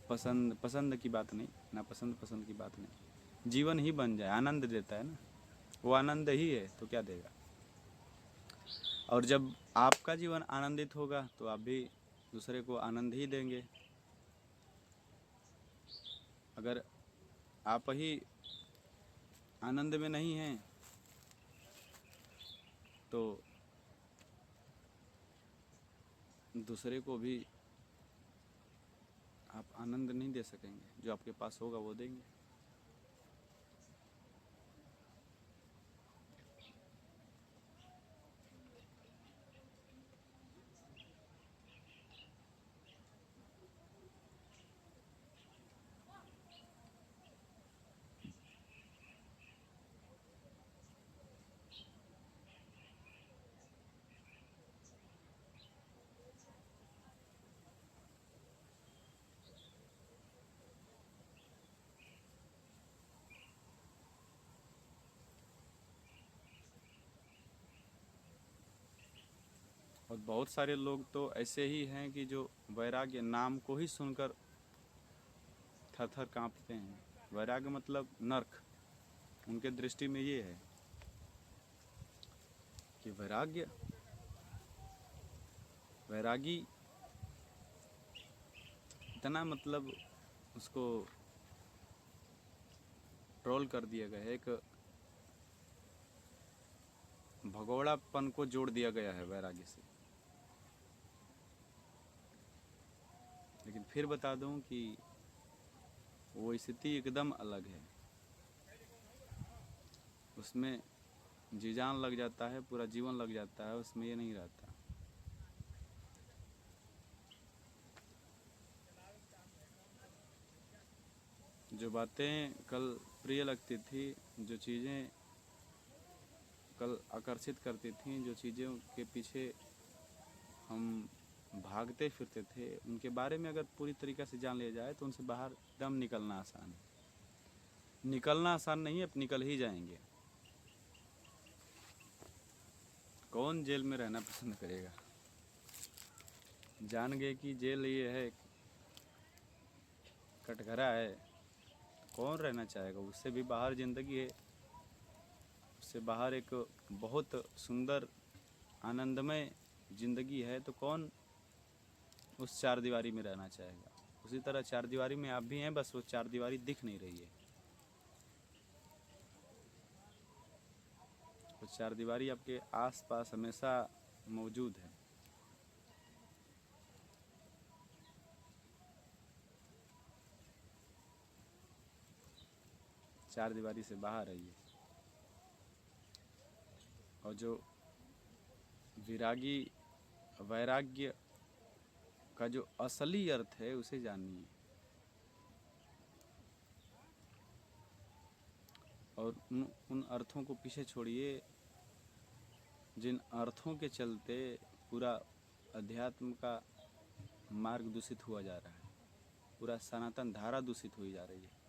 पसंद की बात नहीं, ना पसंद की बात नहीं, जीवन ही बन जाए, आनंद देता है ना, वो आनंद ही है तो क्या देगा। और जब आपका जीवन आनंदित होगा तो आप भी दूसरे को आनंद ही देंगे। अगर आप ही आनंद में नहीं हैं तो दूसरे को भी आप आनंद नहीं दे सकेंगे, जो आपके पास होगा वो देंगे। और बहुत सारे लोग तो ऐसे ही हैं कि जो वैराग्य नाम को ही सुनकर थर थर काँपते हैं। वैराग्य मतलब नर्क, उनके दृष्टि में ये है कि वैरागी इतना मतलब उसको ट्रोल कर दिया गया है, एक भगोड़ापन को जोड़ दिया गया है वैराग्य से। लेकिन फिर बता दूं कि वो स्थिति एकदम अलग है, उसमें जी जान लग जाता है, पूरा जीवन लग जाता है, उसमें ये नहीं रहता। जो बातें कल प्रिय लगती थी, जो चीज़ें कल आकर्षित करती थी, जो चीज़ों के पीछे हम भागते फिरते थे, उनके बारे में अगर पूरी तरीक़े से जान लिया जाए तो उनसे बाहर एकदम निकलना आसान है। निकलना आसान नहीं है, अब निकल ही जाएंगे। कौन जेल में रहना पसंद करेगा? जान गए कि जेल ये है, कटघरा है, कौन रहना चाहेगा? उससे भी बाहर ज़िंदगी है, उससे बाहर एक बहुत सुंदर आनंदमय ज़िंदगी है, तो कौन उस चार दीवारी में रहना चाहेगा? उसी तरह चार दीवारी में आप भी हैं, बस वो चार दीवारी दिख नहीं रही है। वो चार दीवारी आपके आसपास हमेशा मौजूद है। चार दीवारी से बाहर आइए, और जो वैराग्य का जो असली अर्थ है उसे जानिए, और उन अर्थों को पीछे छोड़िए जिन अर्थों के चलते पूरा अध्यात्म का मार्ग दूषित हुआ जा रहा है, पूरा सनातन धारा दूषित हुई जा रही है।